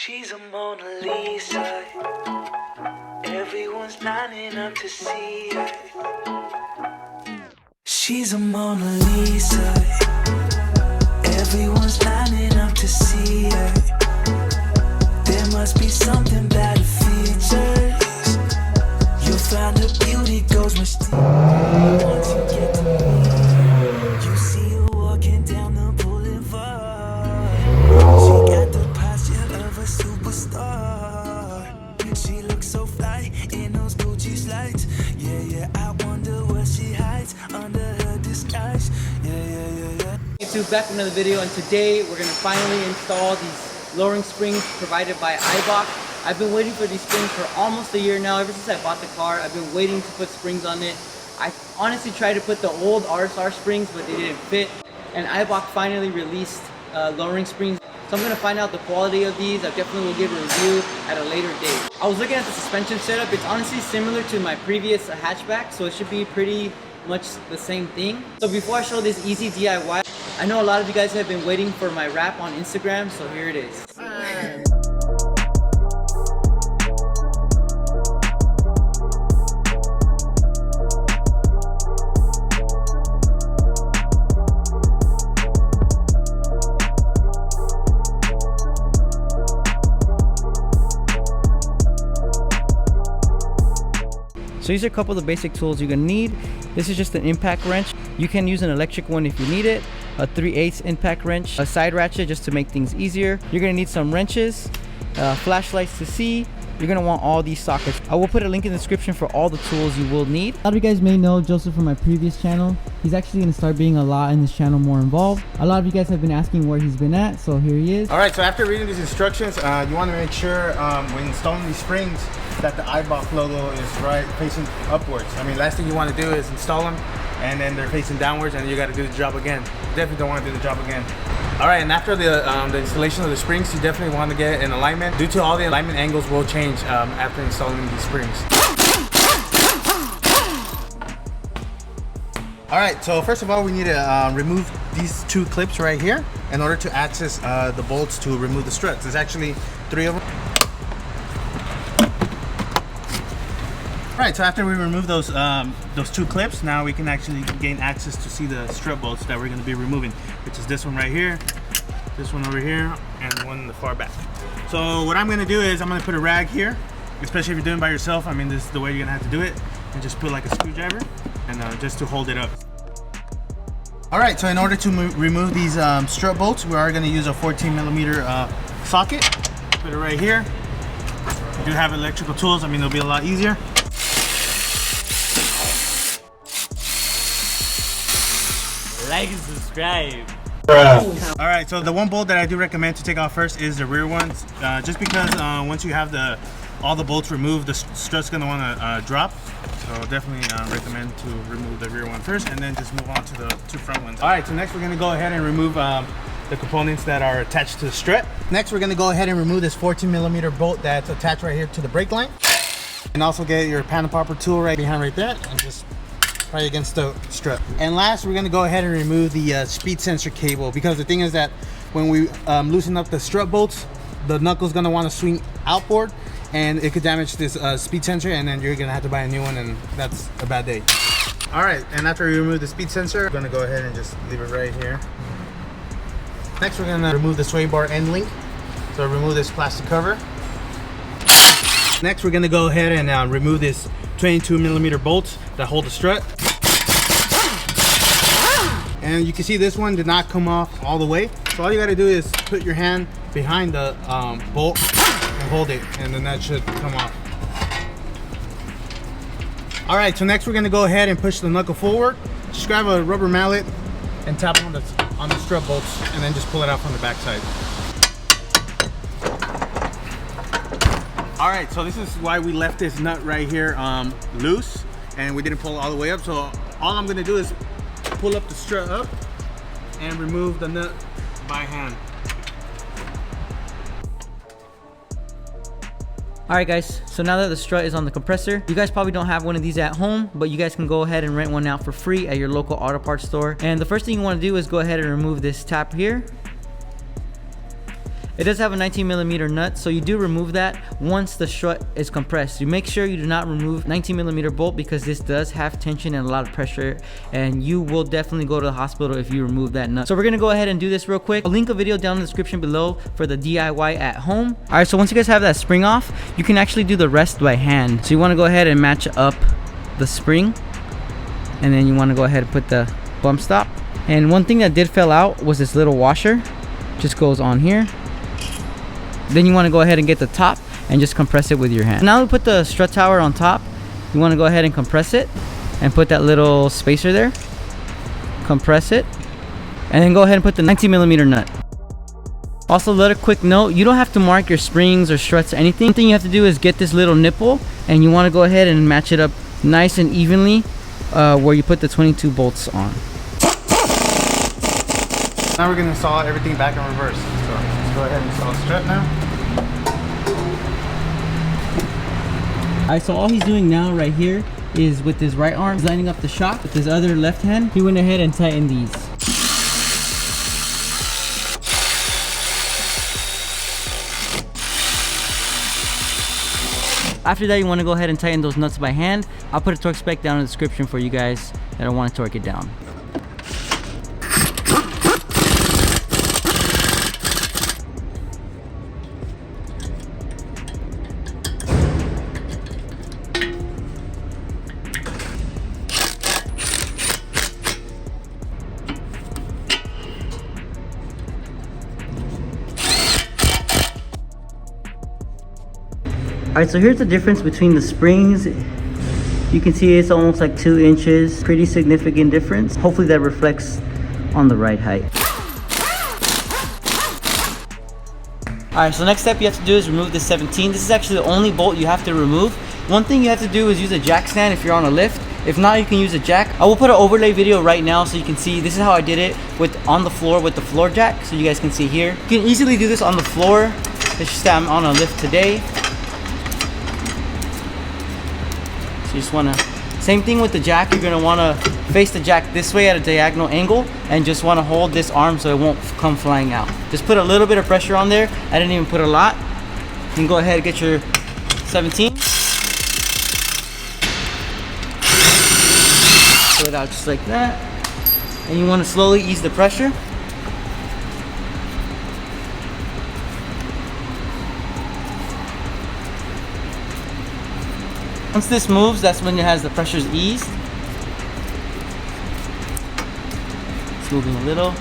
She's a Mona Lisa. Everyone's lining up to see her. She's a Mona Lisa. Everyone's lining up to see her. There must be something about her features. You'll find her beauty goes much deeper once you get to meet her. You see her walking down the boulevard. She got the posture of a superstar. She looks so fly in those Gucci slides. Yeah, I wonder what she hides under her disguise. Yeah. YouTube, back with another video, and today we're going to finally install these lowering springs provided by Eibach. I've been waiting for these springs for almost a year now. Ever since I bought the car, I've been waiting to put springs on it. I honestly tried to put the old RSR springs, but they didn't fit. And Eibach finally released lowering springs. So I'm going to find out the quality of these. I definitely will give a review at a later date. I was looking at the suspension setup. It's honestly similar to my previous hatchback, so it should be pretty much the same thing. So before I show this easy DIY, I know a lot of you guys have been waiting for my wrap on Instagram, so here it is. So these are a couple of the basic tools you're gonna need. This is just an impact wrench. You can use an electric one if you need it. A 3/8 impact wrench, a side ratchet just to make things easier. You're gonna need some wrenches, flashlights to see. You're gonna want all these sockets. I will put a link in the description for all the tools you will need. A lot of you guys may know Joseph from my previous channel. He's actually gonna start being a lot in this channel, more involved. A lot of you guys have been asking where he's been at, so here he is. All right, so after reading these instructions, you want to make sure when installing these springs that the Eibach logo is right facing upwards. I mean, last thing you want to do is install them and then they're facing downwards and you got to do the job again. Definitely don't want to do the job again. All right, and after the installation of the springs, you definitely want to get in alignment. Due to all the alignment angles will change after installing these springs. All right, so first of all, we need to remove these two clips right here in order to access the bolts to remove the struts. There's actually 3 of them. All right, so after we remove those 2 clips, now we can actually gain access to see the strut bolts that we're going to be removing, which is this one right here, this one over here, and the one in the far back. So what I'm going to do is I'm going to put a rag here, especially if you're doing it by yourself. I mean, this is the way you're going to have to do it, and just put like a screwdriver and just to hold it up. All right, so in order to remove these strut bolts, we are going to use a 14mm socket. Put it right here. If you do have electrical tools, I mean, it'll be a lot easier. Like and subscribe. All right, so the one bolt that I do recommend to take off first is the rear ones, just because once you have all the bolts removed, the strut's gonna want to drop. So definitely recommend to remove the rear one first and then just move on to the 2 front ones. All right, so next we're gonna go ahead and remove the components that are attached to the strut. Next, we're gonna go ahead and remove this 14mm bolt that's attached right here to the brake line. And also get your panel popper tool right behind right there and just right against the strut. And last, we're going to go ahead and remove the speed sensor cable, because the thing is that when we loosen up the strut bolts, the knuckle's going to want to swing outboard and it could damage this speed sensor, and then you're going to have to buy a new one, and that's a bad day. All right, and after we remove the speed sensor, we're going to go ahead and just leave it right here. Next, we're going to remove the sway bar end link. So remove this plastic cover. Next, we're going to go ahead and remove this 22mm bolts that hold the strut. And you can see this one did not come off all the way. So all you got to do is put your hand behind the bolt and hold it, and then that should come off. All right, so next we're going to go ahead and push the knuckle forward. Just grab a rubber mallet and tap on the strut bolts, and then just pull it out from the back side. All right, so this is why we left this nut right here loose, and we didn't pull it all the way up. So all I'm gonna do is pull up the strut up and remove the nut by hand. Alright guys, so now that the strut is on the compressor, you guys probably don't have one of these at home, but you guys can go ahead and rent one out for free at your local auto parts store. And the first thing you want to do is go ahead and remove this tab here. It does have a 19mm nut, so you do remove that once the strut is compressed. You make sure you do not remove 19mm bolt because this does have tension and a lot of pressure, and you will definitely go to the hospital if you remove that nut. So we're gonna go ahead and do this real quick. I'll link a video down in the description below for the DIY at home. All right, so once you guys have that spring off, you can actually do the rest by hand. So you wanna go ahead and match up the spring, and then you wanna go ahead and put the bump stop. And one thing that did fell out was this little washer. Just goes on here. Then you want to go ahead and get the top and just compress it with your hand. Now we put the strut tower on top. You want to go ahead and compress it and put that little spacer there. Compress it, and then go ahead and put the 19mm nut. Also, another quick note, you don't have to mark your springs or struts or anything. One thing you have to do is get this little nipple, and you want to go ahead and match it up nice and evenly where you put the 22 bolts on. Now we're going to install everything back in reverse. So let's go ahead and install strut now. Alright, so all he's doing now right here is with his right arm, he's lining up the shock. With his other left hand, he went ahead and tightened these. After that, you want to go ahead and tighten those nuts by hand. I'll put a torque spec down in the description for you guys that don't want to torque it down. Alright, so here's the difference between the springs. You can see it's almost like 2 inches. Pretty significant difference. Hopefully that reflects on the right height. Alright, so next step you have to do is remove the 17. This is actually the only bolt you have to remove. One thing you have to do is use a jack stand if you're on a lift. If not, you can use a jack. I will put an overlay video right now so you can see. This is how I did it on the floor with the floor jack, so you guys can see here. You can easily do this on the floor. Let's just say I'm on a lift today. You just want to, same thing with the jack, you're going to want to face the jack this way at a diagonal angle and just want to hold this arm so it won't come flying out. Just put a little bit of pressure on there. I didn't even put a lot. You can go ahead and get your 17. Pull it out just like that. And you want to slowly ease the pressure. Once this moves, that's when it has the pressure's eased. It's moving a little.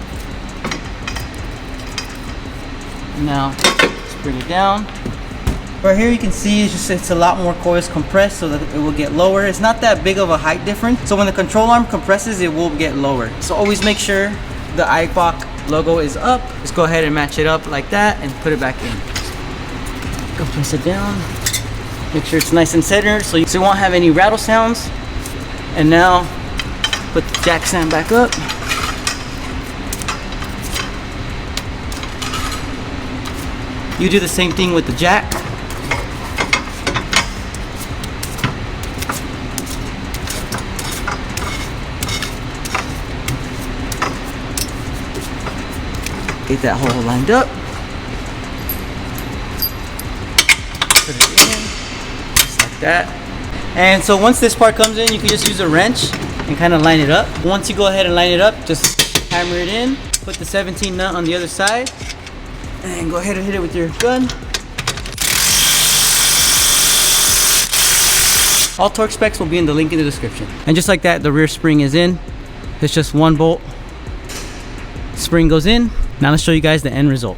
Now, let's bring it down. Right here you can see it's a lot more coils compressed so that it will get lower. It's not that big of a height difference. So when the control arm compresses, it will get lower. So always make sure the Eibach logo is up. Just go ahead and match it up like that and put it back in. Compress it down. Make sure it's nice and centered so you won't have any rattle sounds. And now put the jack stand back up. You do the same thing with the jack. Get that hole lined up. Put it in, just like that. And so once this part comes in, you can just use a wrench and kind of line it up. Once you go ahead and line it up, just hammer it in. Put the 17 nut on the other side. And go ahead and hit it with your gun. All torque specs will be in the link in the description. And just like that, the rear spring is in. It's just one bolt. Spring goes in. Now let's show you guys the end result.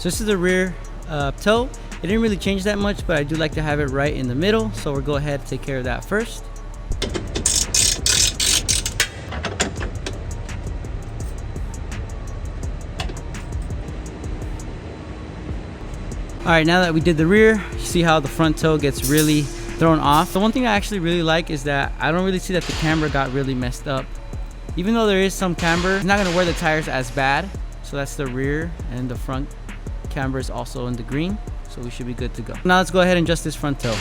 So this is the rear toe. It didn't really change that much, but I do like to have it right in the middle. So we'll go ahead and take care of that first. All right, now that we did the rear, you see how the front toe gets really thrown off. The one thing I actually really like is that I don't really see that the camber got really messed up. Even though there is some camber, it's not gonna wear the tires as bad. So that's the rear, and the front camber is also in the green. So we should be good to go. Now let's go ahead and adjust this front toe.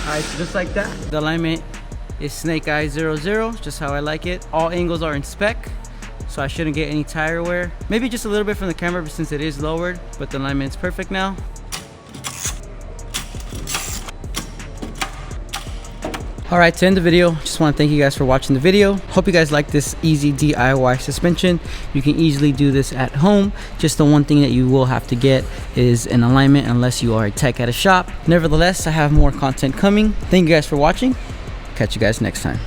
Alright, so just like that, the alignment is Snake Eye 00, just how I like it. All angles are in spec, so I shouldn't get any tire wear. Maybe just a little bit from the camera since it is lowered, but the alignment's perfect now. Alright, to end the video, just want to thank you guys for watching the video. Hope you guys like this easy DIY suspension. You can easily do this at home. Just the one thing that you will have to get is an alignment unless you are a tech at a shop. Nevertheless, I have more content coming. Thank you guys for watching. Catch you guys next time.